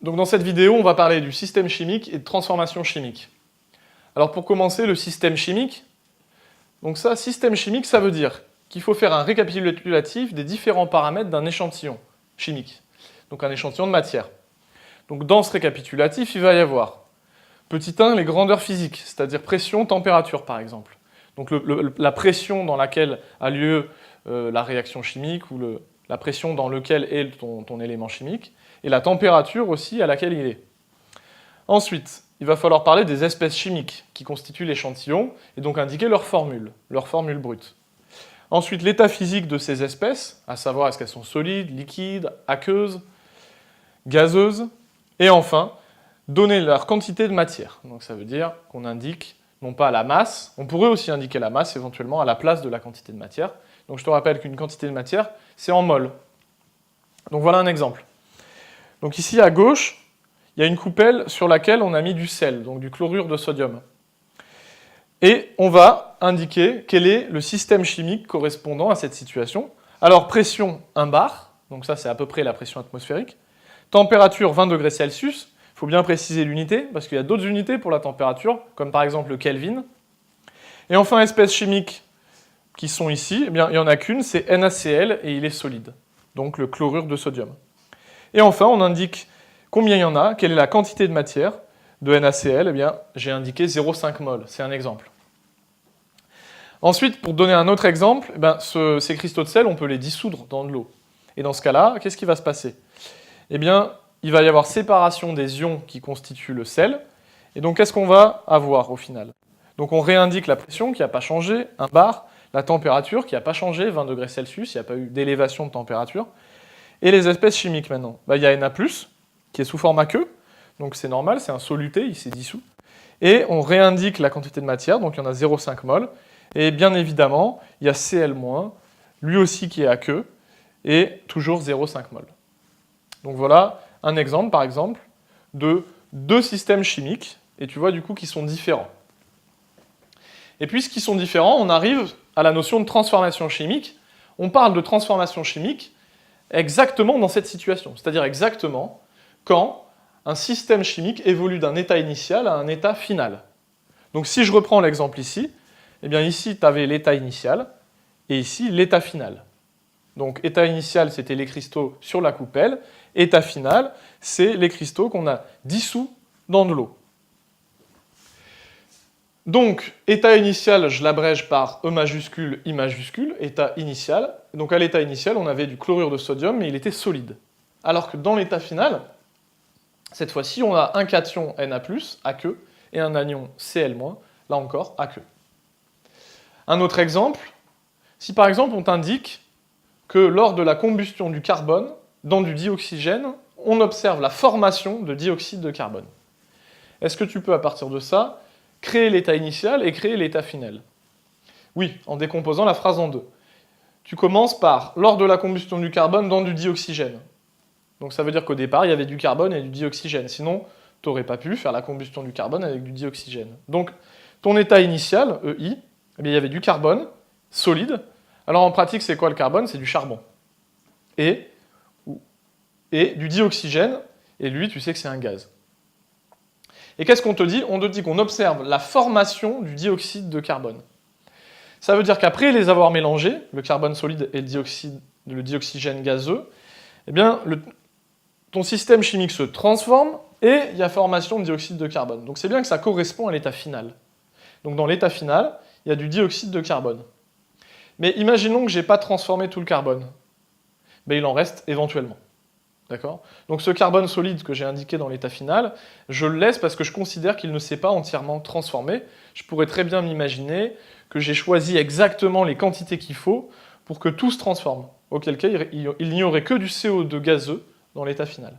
Donc dans cette vidéo, on va parler du système chimique et de transformation chimique. Alors pour commencer, le système chimique. Donc ça, système chimique, ça veut dire qu'il faut faire un récapitulatif des différents paramètres d'un échantillon chimique. Donc un échantillon de matière. Donc dans ce récapitulatif, il va y avoir petit 1, les grandeurs physiques, c'est-à-dire pression, température par exemple. Donc la pression dans laquelle a lieu la réaction chimique ou la pression dans laquelle est ton élément chimique, et la température aussi à laquelle il est. Ensuite, il va falloir parler des espèces chimiques qui constituent l'échantillon, et donc indiquer leur formule brute. Ensuite, l'état physique de ces espèces, à savoir est-ce qu'elles sont solides, liquides, aqueuses, gazeuses, et enfin, donner leur quantité de matière. Donc ça veut dire qu'on indique non pas la masse, on pourrait aussi indiquer la masse éventuellement à la place de la quantité de matière. Donc je te rappelle qu'une quantité de matière, c'est en mol. Donc voilà un exemple. Donc ici à gauche, il y a une coupelle sur laquelle on a mis du sel, donc du chlorure de sodium. Et on va indiquer quel est le système chimique correspondant à cette situation. Alors pression 1 bar, donc ça c'est à peu près la pression atmosphérique. Température 20 degrés Celsius, il faut bien préciser l'unité, parce qu'il y a d'autres unités pour la température, comme par exemple le Kelvin. Et enfin, espèces chimiques qui sont ici, eh bien, il n'y en a qu'une, c'est NaCl, et il est solide, donc le chlorure de sodium. Et enfin, on indique combien il y en a, quelle est la quantité de matière de NaCl, eh bien, j'ai indiqué 0,5 mol, c'est un exemple. Ensuite, pour donner un autre exemple, eh bien, ces cristaux de sel, on peut les dissoudre dans de l'eau. Et dans ce cas-là, qu'est-ce qui va se passer? Eh bien, il va y avoir séparation des ions qui constituent le sel. Et donc, qu'est-ce qu'on va avoir au final? Donc, on réindique la pression qui n'a pas changé, 1 bar, la température qui n'a pas changé, 20 degrés Celsius, il n'y a pas eu d'élévation de température. Et les espèces chimiques maintenant. Il y a Na+, qui est sous forme aqueux, donc c'est normal, c'est un soluté, il s'est dissous. Et on réindique la quantité de matière, donc il y en a 0,5 mol. Et bien évidemment, il y a Cl-, lui aussi qui est aqueux, et toujours 0,5 mol. Donc voilà un exemple, par exemple, de deux systèmes chimiques, et tu vois du coup qu'ils sont différents. Et puisqu'ils sont différents, on arrive à la notion de transformation chimique. On parle de transformation chimique exactement dans cette situation, c'est-à-dire exactement quand un système chimique évolue d'un état initial à un état final. Donc si je reprends l'exemple ici, eh bien ici tu avais l'état initial, et ici l'état final. Donc état initial, c'était les cristaux sur la coupelle, état final, c'est les cristaux qu'on a dissous dans de l'eau. Donc, état initial, je l'abrège par E majuscule, I majuscule, état initial. Donc à l'état initial, on avait du chlorure de sodium, mais il était solide. Alors que dans l'état final, cette fois-ci, on a un cation Na+, aqueux, et un anion Cl-, là encore, aqueux. Un autre exemple, si par exemple on t'indique que lors de la combustion du carbone, dans du dioxygène, on observe la formation de dioxyde de carbone. Est-ce que tu peux, à partir de ça, créer l'état initial et créer l'état final? Oui, en décomposant la phrase en deux. Tu commences par « lors de la combustion du carbone dans du dioxygène ». Donc ça veut dire qu'au départ, il y avait du carbone et du dioxygène. Sinon, tu n'aurais pas pu faire la combustion du carbone avec du dioxygène. Donc, ton état initial, EI, eh bien, il y avait du carbone, solide. Alors en pratique, c'est quoi le carbone? C'est du charbon. Et du dioxygène, et lui, tu sais que c'est un gaz. Et qu'est-ce qu'on te dit? On te dit qu'on observe la formation du dioxyde de carbone. Ça veut dire qu'après les avoir mélangés, le carbone solide et le dioxygène gazeux, eh bien, ton système chimique se transforme et il y a formation de dioxyde de carbone. Donc c'est bien que ça correspond à l'état final. Donc dans l'état final, il y a du dioxyde de carbone. Mais imaginons que je n'ai pas transformé tout le carbone. Ben, il en reste éventuellement. D'accord? Donc ce carbone solide que j'ai indiqué dans l'état final, je le laisse parce que je considère qu'il ne s'est pas entièrement transformé. Je pourrais très bien m'imaginer que j'ai choisi exactement les quantités qu'il faut pour que tout se transforme, auquel cas il n'y aurait que du CO2 gazeux dans l'état final.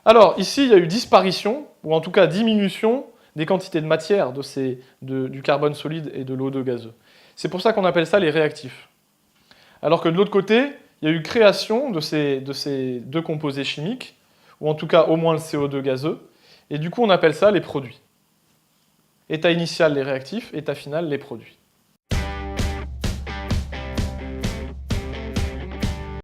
Alors ici, il y a eu disparition, ou en tout cas diminution, des quantités de matière du carbone solide et de l'O2 gazeux. C'est pour ça qu'on appelle ça les réactifs. Alors que de l'autre côté, il y a eu création de ces deux composés chimiques, ou en tout cas au moins le CO2 gazeux, et du coup on appelle ça les produits. État initial, les réactifs, état final, les produits.